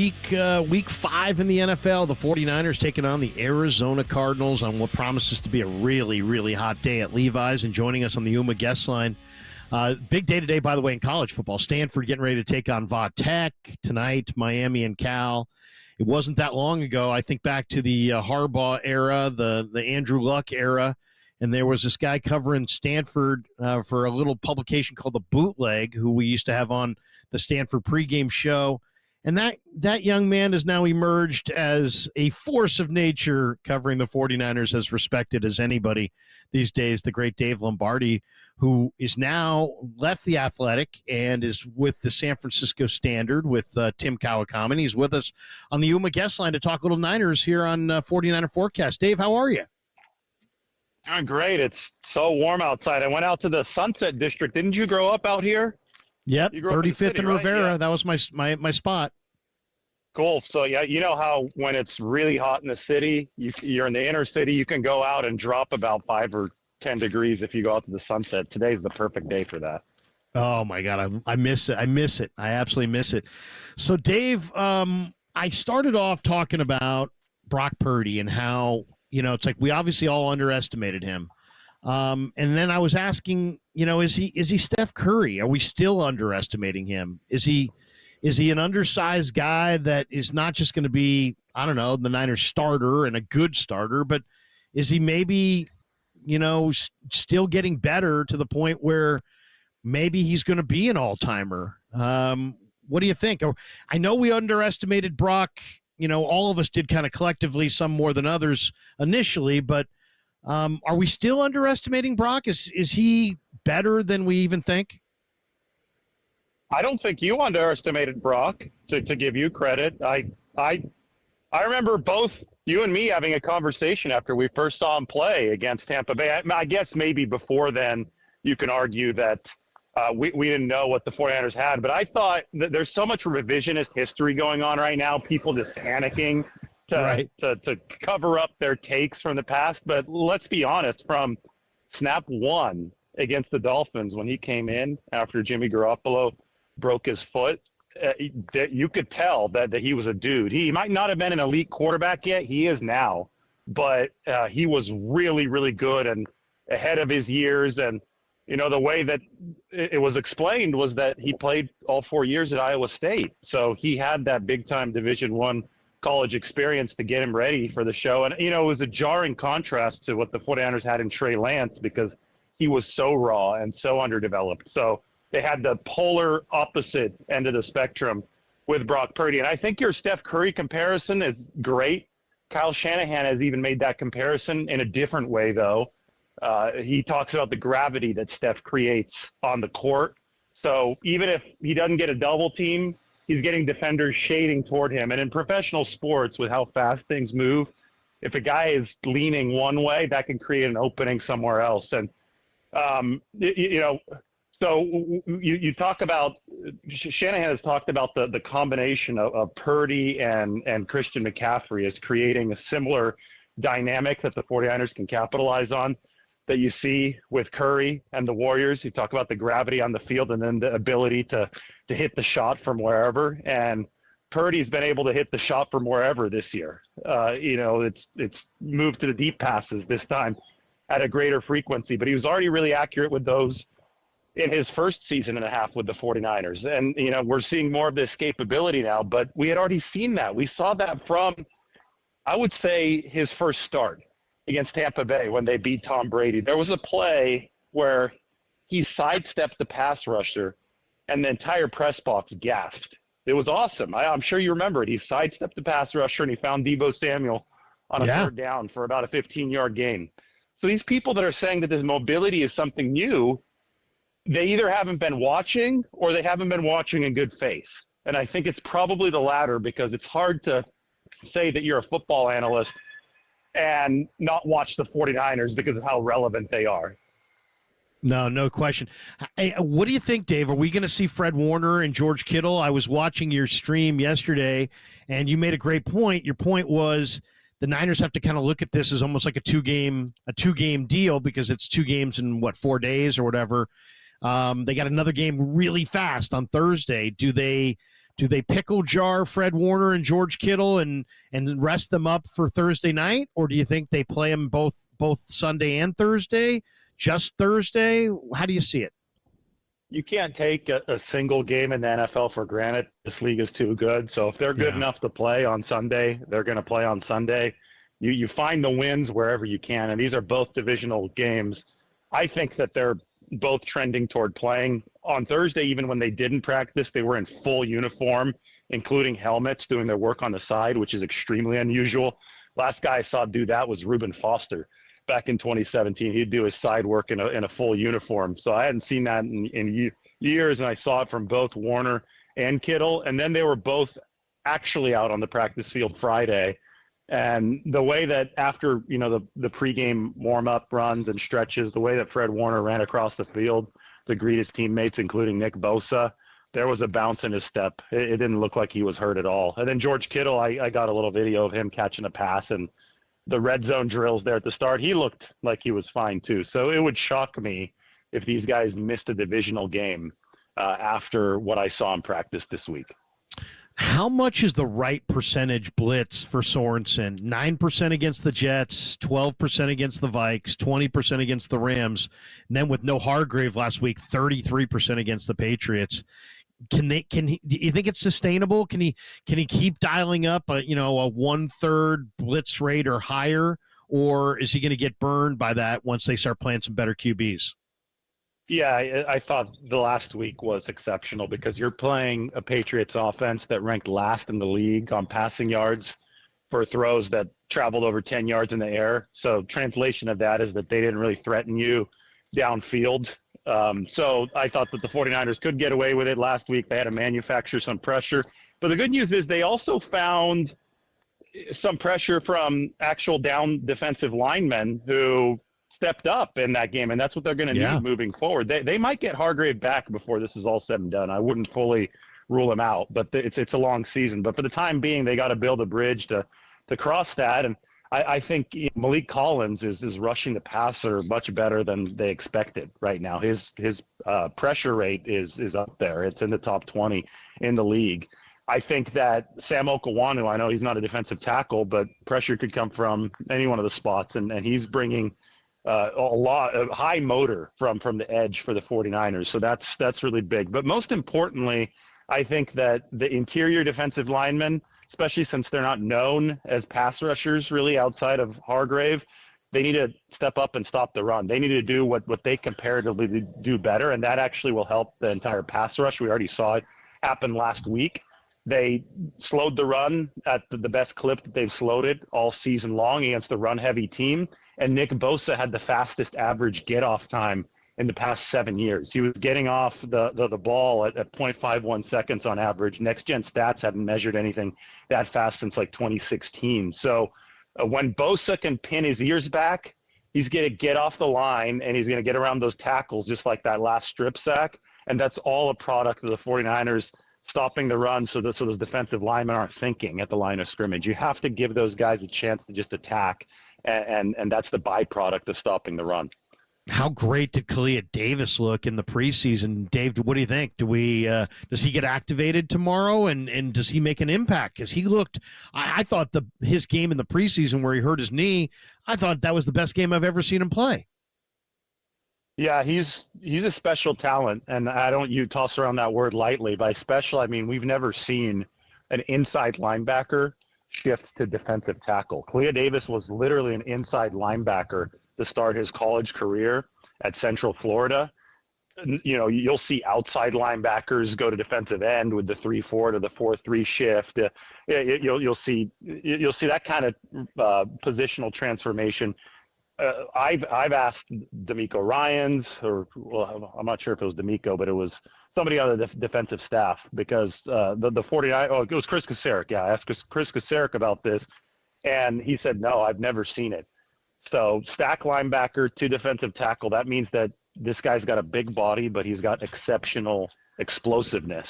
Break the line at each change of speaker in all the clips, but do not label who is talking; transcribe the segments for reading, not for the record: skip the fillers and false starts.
Week 5 in the NFL, the 49ers taking on the Arizona Cardinals on what promises to be a really, really hot day at Levi's. And joining us on the UMA guest line, big day today, by the way, in college football. Stanford getting ready to take on Va Tech tonight, Miami and Cal. It wasn't that long ago. I think back to the Harbaugh era, the Andrew Luck era, and there was this guy covering Stanford for a little publication called The Bootleg, who we used to have on the Stanford pregame show. And that young man has now emerged as a force of nature covering the 49ers, as respected as anybody these days, the great Dave Lombardi, who is now left The Athletic and is with the San Francisco Standard with Tim Kawakami. He's with us on the UMA guest line to talk little Niners here on 49er Forecast. Dave, how are you?
Doing great. It's so warm outside. I went out to the Sunset District. Didn't you grow up out here?
Yep, 35th and Rivera. Right? That was my spot.
Cool. So, yeah, you know how when it's really hot in the city, you're in the inner city, you can go out and drop about 5 or 10 degrees if you go out to the Sunset. Today's the perfect day for that.
Oh, my God. I miss it. I absolutely miss it. So, Dave, I started off talking about Brock Purdy and how, it's like we obviously all underestimated him. And then I was asking, is he Steph Curry? Are we still underestimating him? Is he an undersized guy that is not just going to be, I don't know, the Niners starter and a good starter, but is he maybe, still getting better to the point where maybe he's going to be an all-timer? What do you think? I know we underestimated Brock. All of us did kind of collectively, some more than others initially, but are we still underestimating Brock? Is he better than we even think?
I don't think you underestimated Brock, to give you credit. I remember both you and me having a conversation after we first saw him play against Tampa Bay. I guess maybe before then you can argue that we didn't know what the 49ers had, but I thought that there's so much revisionist history going on right now, people just panicking to cover up their takes from the past. But let's be honest, from snap one against the Dolphins when he came in after Jimmy Garoppolo broke his foot, you could tell that he was a dude. He might not have been an elite quarterback yet. He is now. But he was really, really good and ahead of his years. And, the way that it was explained was that he played all 4 years at Iowa State. So he had that big-time Division I college experience to get him ready for the show. And, it was a jarring contrast to what the 49ers had in Trey Lance because he was so raw and so underdeveloped. So they had the polar opposite end of the spectrum with Brock Purdy. And I think your Steph Curry comparison is great. Kyle Shanahan has even made that comparison in a different way, though. He talks about the gravity that Steph creates on the court. So even if he doesn't get a double team, he's getting defenders shading toward him. And in professional sports, with how fast things move, if a guy is leaning one way, that can create an opening somewhere else. And, so you talk about Shanahan has talked about the combination of Purdy and Christian McCaffrey as creating a similar dynamic that the 49ers can capitalize on that you see with Curry and the Warriors. You talk about the gravity on the field and then the ability to hit the shot from wherever. And Purdy's been able to hit the shot from wherever this year. It's moved to the deep passes this time at a greater frequency, but he was already really accurate with those in his first season and a half with the 49ers. And, we're seeing more of this capability now, but we had already seen that. We saw that from, I would say, his first start against Tampa Bay when they beat Tom Brady. There was a play where he sidestepped the pass rusher and the entire press box gasped. It was awesome. I'm sure you remember it. He sidestepped the pass rusher and he found Deebo Samuel on a third down for about a 15-yard gain. So these people that are saying that this mobility is something new, they either haven't been watching or they haven't been watching in good faith. And I think it's probably the latter because it's hard to say that you're a football analyst and not watch the 49ers because of how relevant they are.
No question. Hey, what do you think, Dave? Are we going to see Fred Warner and George Kittle? I was watching your stream yesterday, and you made a great point. Your point was the Niners have to kind of look at this as almost like a two-game deal because it's 2 games in, 4 days or whatever. They got another game really fast on Thursday. Do they Do they pickle jar Fred Warner and George Kittle and rest them up for Thursday night, or do you think they play them both Sunday and Thursday? Just Thursday? How do you see it?
You can't take a single game in the NFL for granted. This league is too good. So if they're good enough to play on Sunday, they're going to play on Sunday. You find the wins wherever you can, and these are both divisional games. I think that they're both trending toward playing. On Thursday, even when they didn't practice, they were in full uniform, including helmets, doing their work on the side, which is extremely unusual. Last guy I saw do that was Reuben Foster. Back in 2017, he'd do his side work in a full uniform. So I hadn't seen that in years, and I saw it from both Warner and Kittle. And then they were both actually out on the practice field Friday. And the way that after, the pregame warm-up runs and stretches, the way that Fred Warner ran across the field to greet his teammates, including Nick Bosa, there was a bounce in his step. It didn't look like he was hurt at all. And then George Kittle, I got a little video of him catching a pass, and the red zone drills there at the start, he looked like he was fine too. So it would shock me if these guys missed a divisional game after what I saw in practice this week.
How much is the right percentage blitz for Sorensen? 9% against the Jets, 12% against the Vikes, 20% against the Rams, and then with no Hargrave last week, 33% against the Patriots. Do you think it's sustainable? Can he keep dialing up a 1/3 blitz rate or higher, or is he going to get burned by that once they start playing some better QBs?
Yeah, I thought the last week was exceptional because you're playing a Patriots offense that ranked last in the league on passing yards for throws that traveled over 10 yards in the air. So translation of that is that they didn't really threaten you downfield. So I thought that the 49ers could get away with it last week. They had to manufacture some pressure. But the good news is they also found some pressure from actual down defensive linemen who stepped up in that game, and that's what they're going to need moving forward. They might get Hargrave back before this is all said and done. I wouldn't fully rule him out, but it's a long season. But for the time being, they got to build a bridge to cross that. And I think Malik Collins is rushing the passer much better than they expected right now. His pressure rate is up there. It's in the top 20 in the league. I think that Sam Okawanu, I know he's not a defensive tackle, but pressure could come from any one of the spots, and he's bringing a high motor from the edge for the 49ers. So that's really big. But most importantly, I think that the interior defensive linemen, especially since they're not known as pass rushers really outside of Hargrave, they need to step up and stop the run. They need to do what they comparatively do better, and that actually will help the entire pass rush. We already saw it happen last week. They slowed the run at the best clip that they've slowed it all season long against a run-heavy team, and Nick Bosa had the fastest average get-off time in the past 7 years. He was getting off the ball at 0.51 seconds on average. Next Gen Stats haven't measured anything that fast since like 2016. So when Bosa can pin his ears back, he's going to get off the line and he's going to get around those tackles just like that last strip sack. And that's all a product of the 49ers stopping the run so those defensive linemen aren't thinking at the line of scrimmage. You have to give those guys a chance to just attack, and that's the byproduct of stopping the run.
How great did Clea Davis look in the preseason? Dave, what do you think? Does he get activated tomorrow, and does he make an impact? Because he looked, I thought his game in the preseason where he hurt his knee, I thought that was the best game I've ever seen him play.
Yeah, he's a special talent, and you toss around that word lightly. By special, I mean we've never seen an inside linebacker shift to defensive tackle. Clea Davis was literally an inside linebacker to start his college career at Central Florida. You'll see outside linebackers go to defensive end with the 3-4 to the 4-3 shift. You'll see that kind of positional transformation. I've asked D'Amico Ryans, I'm not sure if it was D'Amico, but it was somebody on the defensive staff, because the 49, it was Chris Kasarik. Yeah, I asked Chris Kasarik about this, and he said, no, I've never seen it. So stack linebacker to defensive tackle, that means that this guy's got a big body, but he's got exceptional explosiveness.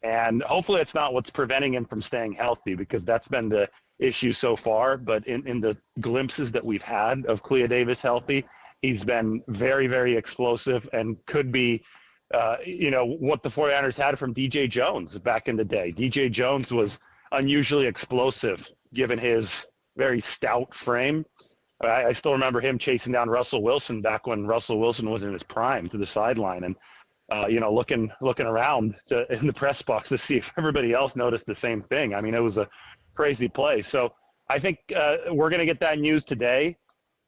And hopefully it's not what's preventing him from staying healthy, because that's been the issue so far. But in the glimpses that we've had of Clea Davis healthy, he's been very, very explosive and could be what the 49ers had from DJ Jones back in the day. DJ Jones was unusually explosive given his very stout frame. I still remember him chasing down Russell Wilson back when Russell Wilson was in his prime to the sideline and, looking around in the press box to see if everybody else noticed the same thing. I mean, it was a crazy play. So I think we're going to get that news today.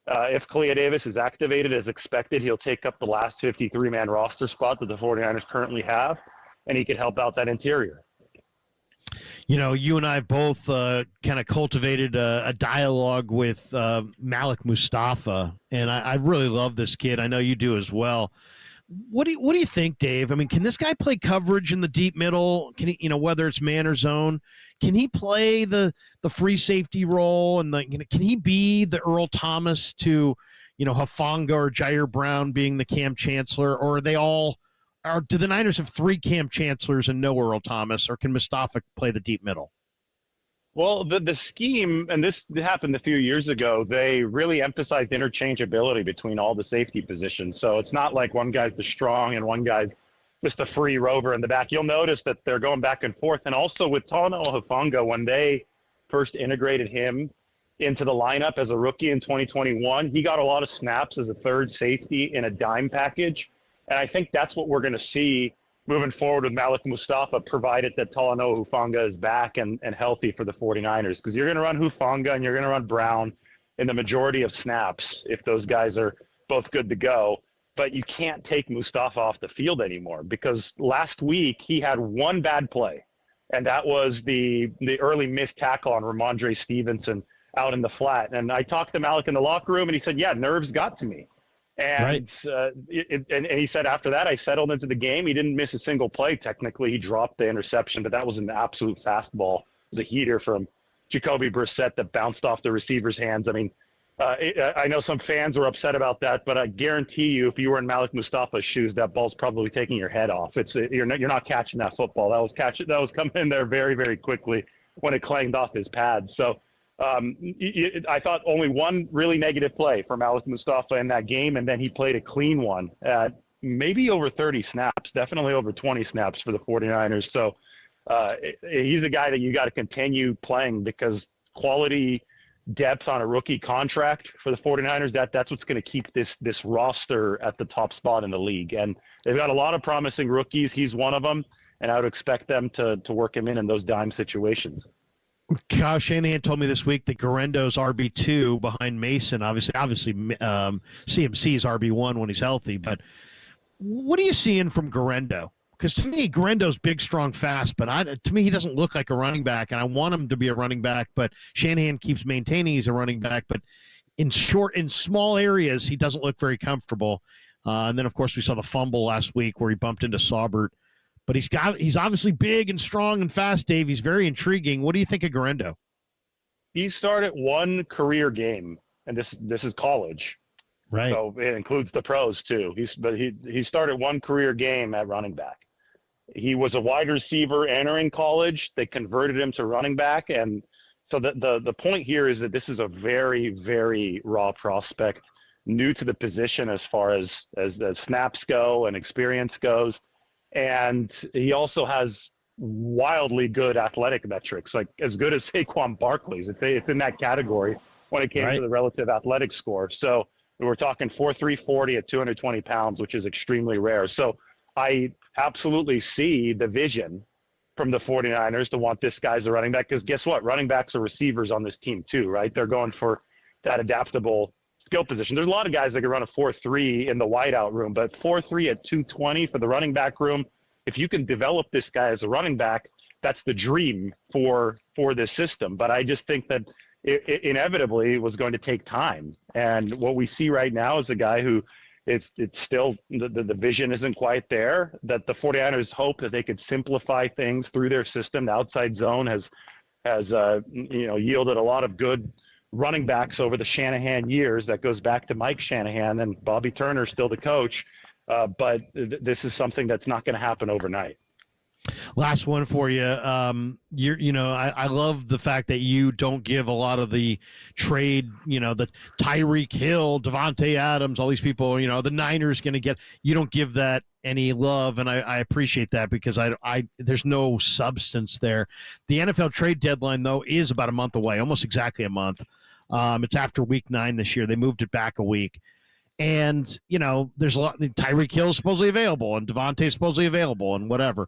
If Clea Davis is activated as expected, he'll take up the last 53-man roster spot that the 49ers currently have, and he could help out that interior.
You and I have both kind of cultivated a dialogue with Malik Mustafa, and I really love this kid. I know you do as well. What do you think, Dave? I mean, can this guy play coverage in the deep middle? Can he, whether it's man or zone, can he play the free safety role? And can he be the Earl Thomas to, Hufanga or Jair Brown being the Cam Chancellor, or are they all? Or do the Niners have 3 Cam Chancellors and no Earl Thomas, or can Mustafa play the deep middle?
Well, the scheme, and this happened a few years ago, they really emphasized interchangeability between all the safety positions. So it's not like one guy's the strong and one guy's just a free rover in the back. You'll notice that they're going back and forth. And also with Talanoa Hufanga, when they first integrated him into the lineup as a rookie in 2021, he got a lot of snaps as a third safety in a dime package. And I think that's what we're going to see moving forward with Malik Mustafa, provided that Talanoa Hufanga is back and healthy for the 49ers. Because you're going to run Hufanga and you're going to run Brown in the majority of snaps if those guys are both good to go. But you can't take Mustafa off the field anymore, because last week he had one bad play, and that was the early missed tackle on Ramondre Stevenson out in the flat. And I talked to Malik in the locker room, and he said, yeah, nerves got to me. And,
right.
And he said after that, I settled into the game. He didn't miss a single play. Technically, he dropped the interception, but that was an absolute fastball. It was a heater from Jacoby Brissett that bounced off the receiver's hands. I mean, I know some fans were upset about that, but I guarantee you, if you were in Malik Mustafa's shoes, that ball's probably taking your head off. You're not catching that football. That was coming in there very, very quickly when it clanged off his pad. So I thought only one really negative play for Malik Mustafa in that game, and then he played a clean one at maybe over 30 snaps, definitely over 20 snaps for the 49ers. So he's a guy that you got to continue playing, because quality depth on a rookie contract for the 49ers, that's what's going to keep this roster at the top spot in the league. And they've got a lot of promising rookies. He's one of them, and I would expect them to work him in those dime situations.
Kyle Shanahan told me this week that Guarendo's RB2 behind Mason. Obviously, CMC's RB1 when he's healthy. But what are you seeing from Guarendo? Because to me, Guarendo's big, strong, fast. But to me, he doesn't look like a running back, and I want him to be a running back. But Shanahan keeps maintaining he's a running back. But in small areas, he doesn't look very comfortable. And then, of course, we saw the fumble last week where he bumped into Saubert. But he's obviously big and strong and fast, Dave. He's very intriguing. What do you think of Guarendo?
He started one career game, and this is college,
right?
So it includes the pros too. He started one career game at running back. He was a wide receiver entering college. They converted him to running back, and so the point here is that this is a very, very raw prospect, new to the position as far as snaps go and experience goes. And he also has wildly good athletic metrics, like as good as Saquon Barkley's. It's in that category when it came to the relative athletic score. So we're talking 4.3 40 at 220 pounds, which is extremely rare. So I absolutely see the vision from the 49ers to want this guy as a running back, because guess what? Running backs are receivers on this team too, right? They're going for that adaptable skill position. There's a lot of guys that can run a 4.3 in the wideout room, but 4.3 at 220 for the running back room, if you can develop this guy as a running back, that's the dream for this system. But I just think that it inevitably was going to take time. And what we see right now is a guy who it's still the vision isn't quite there, that the 49ers hope that they could simplify things through their system. The outside zone has yielded a lot of good running backs over the Shanahan years. That goes back to Mike Shanahan, and Bobby Turner's still the coach. But this is something that's not going to happen overnight.
Last one for you. I love the fact that you don't give a lot of the trade, the Tyreek Hill, Devontae Adams, all these people, the Niners going to get, you don't give that any love. And I appreciate that because there's no substance there. The NFL trade deadline, though, is about a month away, almost exactly a month. It's after week 9 this year. They moved it back a week. And, there's a lot. Tyreek Hill's supposedly available and Devontae's supposedly available and whatever.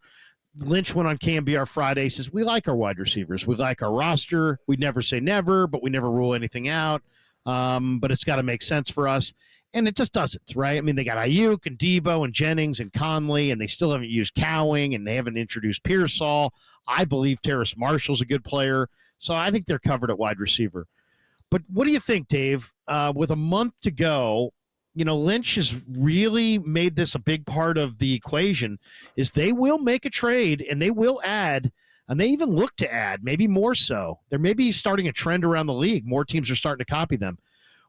Lynch went on KNBR Friday, says, we like our wide receivers. We like our roster. We never say never, but we never rule anything out. But it's got to make sense for us. And it just doesn't, right? I mean, they got Ayuk and Debo and Jennings and Conley, and they still haven't used Cowing, and they haven't introduced Pearsall. I believe Terrace Marshall's a good player. So I think they're covered at wide receiver. But what do you think, Dave? With a month to go, Lynch has really made this a big part of the equation, is they will make a trade and they will add, and they even look to add, maybe more so. They're maybe starting a trend around the league. More teams are starting to copy them.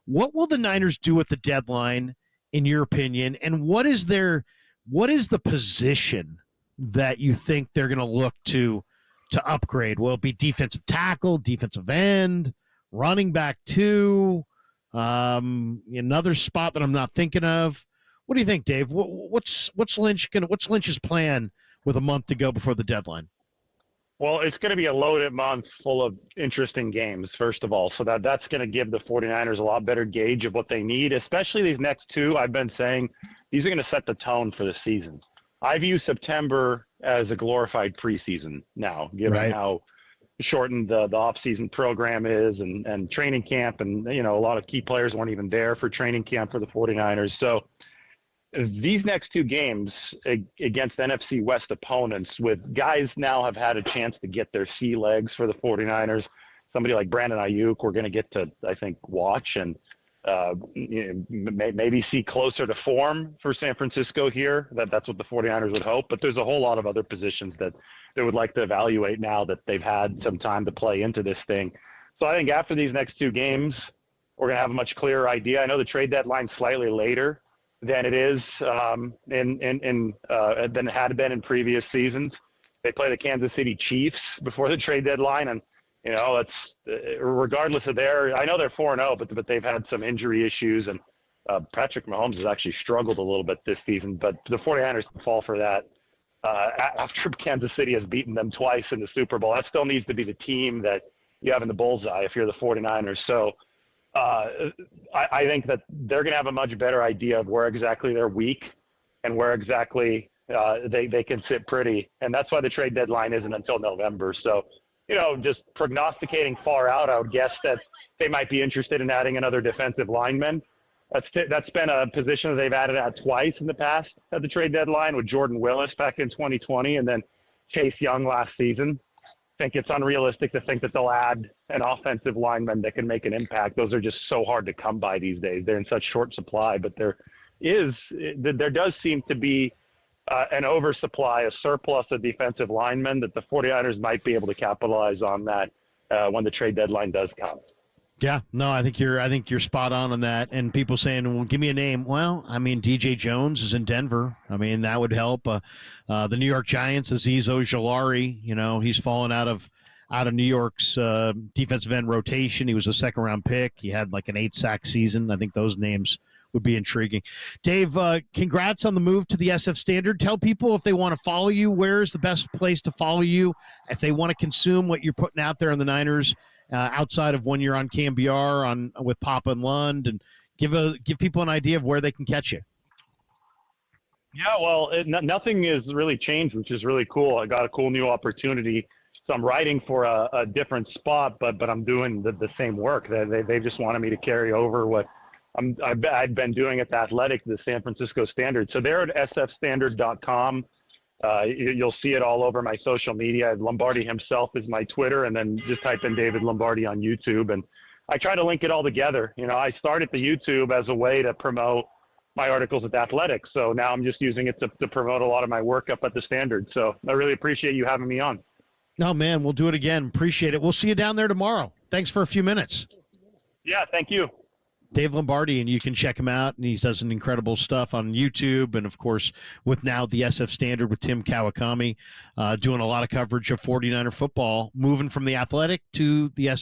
What will the Niners do at the deadline, in your opinion? And what is the position that you think they're going to look to upgrade? Will it be defensive tackle, defensive end, running back 2? Another spot that I'm not thinking of. What do you think, Dave? What's Lynch's plan with a month to go before the deadline?
Well, it's going to be a loaded month full of interesting games, first of all. So that's going to give the 49ers a lot better gauge of what they need, especially these next 2. I've been saying these are going to set the tone for the season. I view September as a glorified preseason now, given how shortened the off-season program is and training camp. And, a lot of key players weren't even there for training camp for the 49ers. So these next 2 games against NFC West opponents, with guys now have had a chance to get their sea legs for the 49ers, somebody like Brandon Ayuk, we're going to get to, I think, watch and maybe see closer to form for San Francisco here. That's what the 49ers would hope. But there's a whole lot of other positions that they would like to evaluate now that they've had some time to play into this thing. So I think after these next 2 games, we're going to have a much clearer idea. I know the trade deadline's slightly later than it is than it had been in previous seasons. They play the Kansas City Chiefs before the trade deadline, and it's regardless of I know they're 4-0, but they've had some injury issues, and Patrick Mahomes has actually struggled a little bit this season. But the 49ers fall for that after Kansas City has beaten them twice in the Super Bowl. That still needs to be the team that you have in the bullseye if you're the 49ers. So I think that they're going to have a much better idea of where exactly they're weak and where exactly they can sit pretty. And that's why the trade deadline isn't until November. So, just prognosticating far out, I would guess that they might be interested in adding another defensive lineman. That's been a position that they've added at twice in the past at the trade deadline, with Jordan Willis back in 2020 and then Chase Young last season. I think it's unrealistic to think that they'll add an offensive lineman that can make an impact. Those are just so hard to come by these days. They're in such short supply, but there does seem to be an oversupply, a surplus of defensive linemen that the 49ers might be able to capitalize on that when the trade deadline does come.
Yeah, no, I think you're spot on that. And people saying, well, give me a name. Well, I mean, DJ Jones is in Denver. I mean, that would help. The New York Giants, Azeez Ojulari, he's fallen out of New York's defensive end rotation. He was a second-round pick. He had like an 8-sack season. I think those names would be intriguing. Dave, congrats on the move to the SF Standard. Tell people if they want to follow you, where's the best place to follow you? If they want to consume what you're putting out there on the Niners, outside of when you're on KNBR with Papa and Lund, and give people an idea of where they can catch you.
Yeah, well, nothing has really changed, which is really cool. I got a cool new opportunity. So I'm writing for a different spot, but I'm doing the same work. They just wanted me to carry over what I've been doing at the Athletic, the San Francisco Standard. So they're at sfstandard.com. You'll see it all over my social media. Lombardi himself is my Twitter, and then just type in David Lombardi on YouTube. And I try to link it all together. I started the YouTube as a way to promote my articles at the Athletic. So now I'm just using it to promote a lot of my work up at the Standard. So I really appreciate you having me on.
Oh, man, we'll do it again. Appreciate it. We'll see you down there tomorrow. Thanks for a few minutes.
Yeah, thank you.
Dave Lombardi, and you can check him out. And he does some incredible stuff on YouTube, and of course, with now the SF Standard with Tim Kawakami, doing a lot of coverage of 49er football, moving from the Athletic to the